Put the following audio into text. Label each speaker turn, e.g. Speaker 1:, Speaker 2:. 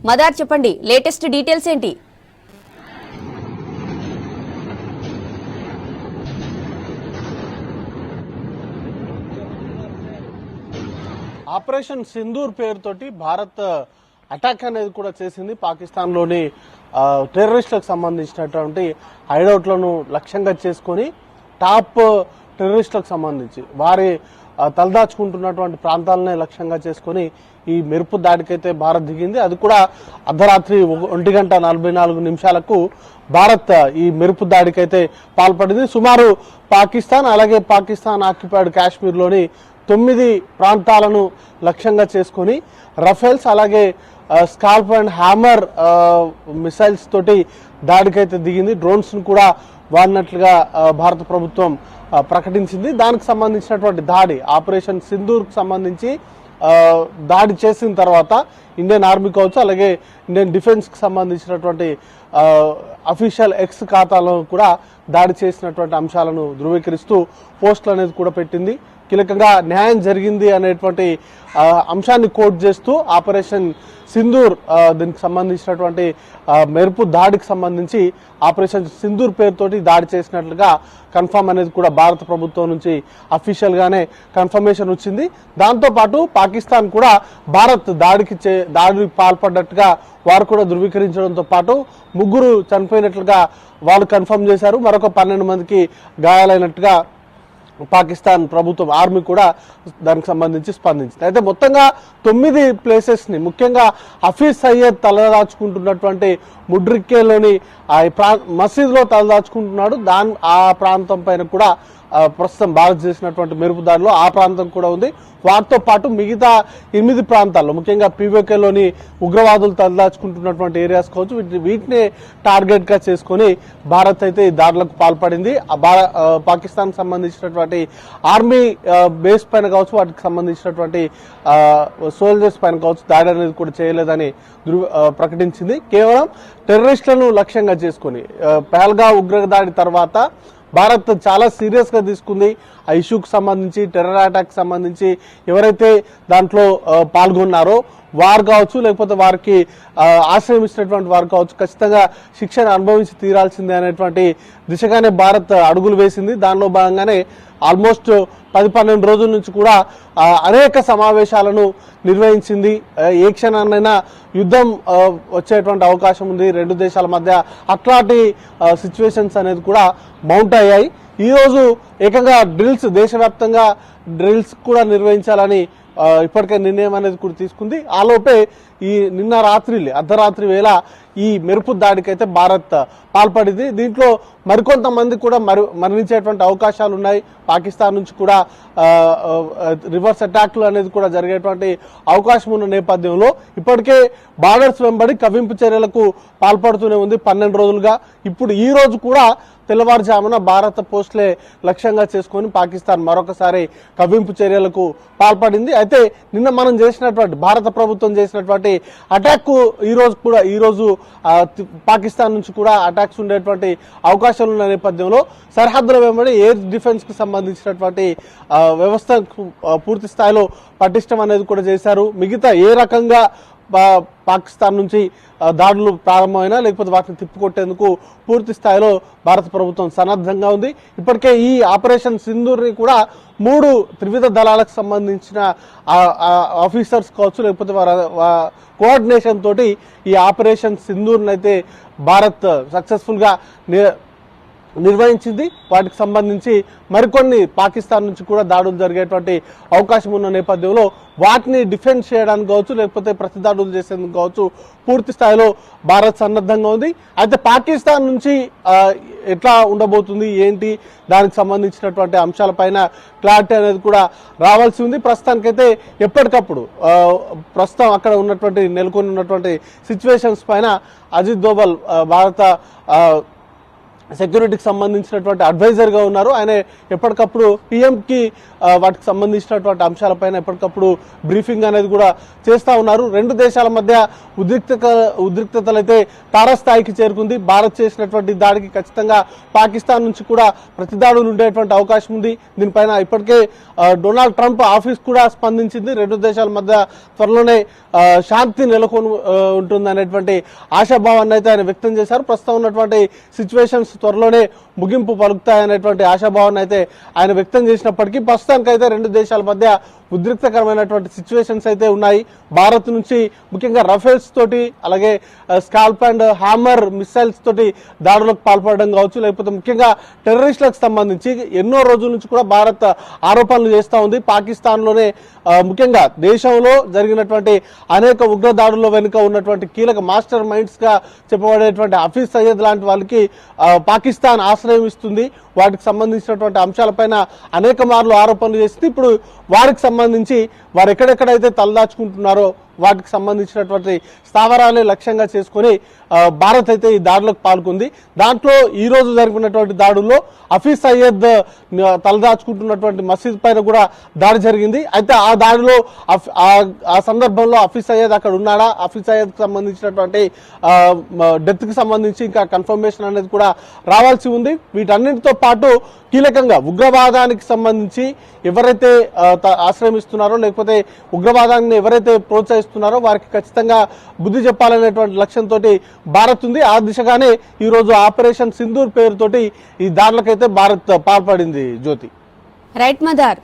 Speaker 1: మదార్ చెప్పండి, latest details ఏంటి?
Speaker 2: Operation Sindoor పేరుతోటి భారత్ అటాక్ అనేది కూడా చేసింది. పాకిస్తాన్లోని టెర్రరిస్టులకు సంబంధించినటువంటి హైడౌట్లను లక్ష్యంగా చేసుకొని టాప్ టెర్రరిస్టులకు సంబంధించి వారి తలదాచుకుంటున్నటువంటి ప్రాంతాలనే లక్ష్యంగా చేసుకొని ఈ మెరుపు దాడికైతే భారత్ దిగింది. అది కూడా అర్ధరాత్రి 1:44 భారత్ ఈ మెరుపు దాడికైతే పాల్పడింది. సుమారు పాకిస్తాన్ అలాగే పాకిస్తాన్ ఆక్యుపైడ్ కాశ్మీర్లోని 9 ప్రాంతాలను లక్ష్యంగా చేసుకొని రఫేల్స్ అలాగే స్కాల్ప్ అండ్ హ్యామర్ మిసైల్స్ తోటి దాడికైతే దిగింది. డ్రోన్స్ ను కూడా వాడినట్లుగా భారత ప్రభుత్వం ప్రకటించింది. దానికి సంబంధించినటువంటి దాడి ఆపరేషన్ సింధూర్ కు సంబంధించి దాడి చేసిన తర్వాత ఇండియన్ ఆర్మీ కావచ్చు అలాగే ఇండియన్ డిఫెన్స్ కి సంబంధించినటువంటి అఫీషియల్ ఎక్స్ ఖాతాలో కూడా దాడి చేసినటువంటి అంశాలను ధృవీకరిస్తూ పోస్టులు అనేది కూడా పెట్టింది. కీలకంగా న్యాయం జరిగింది అనేటువంటి అంశాన్ని కోట్ చేస్తూ ఆపరేషన్ సింధూర్ దీనికి సంబంధించినటువంటి మెరుపు దాడికి సంబంధించి ఆపరేషన్ సింధూర్ పేరుతోటి దాడి చేసినట్లుగా కన్ఫర్మ్ అనేది కూడా భారత ప్రభుత్వం నుంచి అఫీషియల్ గానే కన్ఫర్మేషన్ వచ్చింది. దాంతోపాటు పాకిస్తాన్ కూడా భారత్ దాడి పాల్పడ్డట్టుగా వారు కూడా ధృవీకరించడంతో పాటు 3 చనిపోయినట్లుగా వాళ్ళు కన్ఫర్మ్ చేశారు. మరొక 12 మందికి గాయాలైనట్టుగా పాకిస్తాన్ ప్రభుత్వం ఆర్మీ కూడా దానికి సంబంధించి స్పందించింది. అయితే మొత్తంగా 9 ప్లేసెస్ ని ముఖ్యంగా హఫీజ్ సయ్యద్ తలదాచుకుంటున్నటువంటి ముడ్రిక్కేలోని మసీదులో తలదాచుకుంటున్నాడు. ఆ ప్రాంతం పైన కూడా ప్రస్తుతం భారత్ చేసినటువంటి మెరుపు దాడిలో ఆ ప్రాంతం కూడా ఉంది. వాటితో పాటు మిగతా 8 ప్రాంతాల్లో ముఖ్యంగా పీఓకేలోని ఉగ్రవాదులు తలదాచుకుంటున్నటువంటి ఏరియాస్ కావచ్చు వీటిని టార్గెట్ గా చేసుకుని భారత్ అయితే ఈ దాడులకు పాల్పడింది. పాకిస్తాన్ సంబంధించినటువంటి ఆర్మీ బేస్ పైన కావచ్చు వాటికి సంబంధించినటువంటి సోల్జర్స్ పైన కావచ్చు దాడి అనేది కూడా చేయలేదని ప్రకటించింది. కేవలం టెర్రరిస్టులను లక్ష్యంగా చేసుకుని పహల్గామ్ ఉగ్రదాడి తర్వాత భారత్ చాలా సీరియస్ గా తీసుకుంది. ఆ ఇష్యూకి సంబంధించి టెర్రర్ అటాక్ సంబంధించి ఎవరైతే దాంట్లో పాల్గొన్నారో వారు కావచ్చు లేకపోతే వారికి ఆశ్రయం ఇచ్చినటువంటి వారు కావచ్చు ఖచ్చితంగా శిక్షను అనుభవించి తీరాల్సిందే అనేటువంటి దిశగానే భారత్ అడుగులు వేసింది. దానిలో భాగంగానే ఆల్మోస్ట్ 10-12 రోజుల నుంచి కూడా అనేక సమావేశాలను నిర్వహించింది. ఏ క్షణాన్నైనా యుద్ధం వచ్చేటువంటి అవకాశం ఉంది 2 దేశాల మధ్య. అట్లాంటి సిచ్యువేషన్స్ అనేది కూడా మౌంట్ అయ్యాయి. ఈ రోజు ఏకంగా డ్రిల్స్ దేశవ్యాప్తంగా డ్రిల్స్ కూడా నిర్వహించాలని ఇప్పటికే నిర్ణయం అనేది కూడా తీసుకుంది. ఆలోపే ఈ నిన్న అర్ధరాత్రి వేళ ఈ మెరుపు దాడికైతే భారత్ పాల్పడింది. దీంట్లో మరికొంతమంది కూడా మరణించేటువంటి అవకాశాలు ఉన్నాయి. పాకిస్తాన్ నుంచి కూడా రివర్స్ అటాక్లు అనేది కూడా జరిగేటువంటి అవకాశం ఉన్న నేపథ్యంలో ఇప్పటికే బార్డర్స్ వెంబడి కవ్వింపు చర్యలకు పాల్పడుతూనే ఉంది 12 రోజులుగా. ఇప్పుడు ఈ రోజు కూడా తెల్లవారుజామున భారత పోస్టులే లక్ష్యంగా చేసుకుని పాకిస్తాన్ మరొకసారి కవ్వింపు చర్యలకు పాల్పడింది. అయితే నిన్న మనం చేసినటువంటి భారత ప్రభుత్వం చేసినటువంటి అటాక్ ఈ రోజు పాకిస్తాన్ నుంచి కూడా అటాక్స్ ఉండేటువంటి అవకాశాలు ఉన్న నేపథ్యంలో సరిహద్దుల వెంబడి ఎయిర్ డిఫెన్స్ కు సంబంధించినటువంటి వ్యవస్థ పూర్తి స్థాయిలో పటిష్టం అనేది కూడా చేశారు. మిగతా ఏ రకంగా పాకిస్తాన్ నుంచి దాడులు ప్రారంభమైనా లేకపోతే వాటిని తిప్పికొట్టేందుకు పూర్తి స్థాయిలో భారత ప్రభుత్వం సన్నద్ధంగా ఉంది. ఇప్పటికే ఈ ఆపరేషన్ సింధూర్ ని కూడా 3 త్రివిధ దళాలకు సంబంధించిన ఆఫీసర్స్ కావచ్చు లేకపోతే కోఆర్డినేషన్ తోటి ఈ ఆపరేషన్ సింధూర్ అయితే భారత్ సక్సెస్ఫుల్ గా నిర్వహించింది. వాటికి సంబంధించి మరికొన్ని పాకిస్తాన్ నుంచి కూడా దాడులు జరిగేటువంటి అవకాశం ఉన్న నేపథ్యంలో వాటిని డిఫెండ్ చేయడానికి కావచ్చు లేకపోతే ప్రతిదాడులు చేసేందుకు కావచ్చు పూర్తి స్థాయిలో భారత్ సన్నద్ధంగా ఉంది. అయితే పాకిస్తాన్ నుంచి ఎట్లా ఉండబోతుంది ఏంటి దానికి సంబంధించినటువంటి అంశాలపైన క్లారిటీ అనేది కూడా రావాల్సి ఉంది. ప్రస్తుతానికైతే ఎప్పటికప్పుడు ప్రస్తుతం అక్కడ నెలకొని ఉన్నటువంటి సిచ్యువేషన్స్ పైన అజిత్ దోవల్ భారత సెక్యూరిటీకి సంబంధించినటువంటి అడ్వైజర్ గా ఉన్నారు. ఆయన ఎప్పటికప్పుడు పిఎంకి వాటికి సంబంధించినటువంటి అంశాలపైన ఎప్పటికప్పుడు బ్రీఫింగ్ అనేది కూడా చేస్తా ఉన్నారు. 2 దేశాల మధ్య ఉద్రిక్తతలు అయితే తారస్థాయికి చేరుకుంది. భారత్ చేసినటువంటి దాడికి ఖచ్చితంగా పాకిస్తాన్ నుంచి కూడా ప్రతిదాడులు ఉండేటువంటి అవకాశం ఉంది. దీనిపైన ఇప్పటికే డొనాల్డ్ ట్రంప్ ఆఫీస్ కూడా స్పందించింది. 2 దేశాల మధ్య త్వరలోనే శాంతి నెలకొని ఉంటుందనేటువంటి ఆశాభావాన్ని అయితే ఆయన వ్యక్తం చేశారు. ప్రస్తుతం ఉన్నటువంటి సిచ్యువేషన్స్ త్వరలోనే ముగింపు పలుకుతాయనేటువంటి ఆశాభావాన్ని అయితే ఆయన వ్యక్తం చేసినప్పటికీ ప్రస్తుతానికైతే రెండు దేశాల మధ్య ఉద్రిక్తకరమైనటువంటి సిచ్యువేషన్స్ అయితే ఉన్నాయి. భారత్ నుంచి ముఖ్యంగా రఫేల్స్ తోటి అలాగే స్కాల్ప్ అండ్ హ్యామర్ మిసైల్స్ తోటి దాడులకు పాల్పడడం కావచ్చు, లేకపోతే ముఖ్యంగా టెర్రరిస్టులకు సంబంధించి ఎన్నో రోజుల నుంచి కూడా భారత్ ఆరోపణలు చేస్తూ ఉంది. పాకిస్తాన్ లోనే ముఖ్యంగా దేశంలో జరిగినటువంటి అనేక ఉగ్ర దాడుల్లో వెనుక ఉన్నటువంటి కీలక మాస్టర్ మైండ్స్ గా చెప్పబడేటువంటి హఫీజ్ సయ్యద్ లాంటి వాళ్ళకి పాకిస్తాన్ ఆశ్రయం ఇస్తుంది. వాటికి సంబంధించినటువంటి అంశాలపైన అనేక మార్లు ఆరోపణలు చేసింది. ఇప్పుడు వారికి సంబంధించి వారు ఎక్కడెక్కడైతే తలదాచుకుంటున్నారో వాటికి సంబంధించినటువంటి స్థావరాలే లక్ష్యంగా చేసుకుని భారత్ అయితే ఈ దాడులకు పాల్గొంది. దాంట్లో ఈ రోజు జరిగినటువంటి దాడుల్లో హఫీజ్ సయ్యద్ తలదాచుకుంటున్నటువంటి మసీద్ పైన కూడా దాడి జరిగింది. అయితే ఆ దాడిలో ఆ సందర్భంలో హఫీజ్ సయ్యద్ అక్కడ ఉన్నాడా, హఫీజ్ సయ్యద్ కి సంబంధించినటువంటి డెత్ కి సంబంధించి ఇంకా కన్ఫర్మేషన్ అనేది కూడా రావాల్సి ఉంది. వీటన్నిటితో పాటు కీలకంగా ఉగ్రవాదానికి సంబంధించి ఎవరైతే ఆశ్రమిస్తున్నారో లేకపోతే ఉగ్రవాదాన్ని ఎవరైతే ప్రోత్సహిస్తున్నారో వారికి ఖచ్చితంగా బుద్ధి చెప్పాలనేటువంటి లక్ష్యంతో భారత్ ఉంది. ఆ దిశగానే ఈ రోజు ఆపరేషన్ సింధూర్ పేరుతోటి ఈ దాడులకైతే భారత్ పాల్పడింది. జ్యోతి.
Speaker 1: రైట్ మదార్.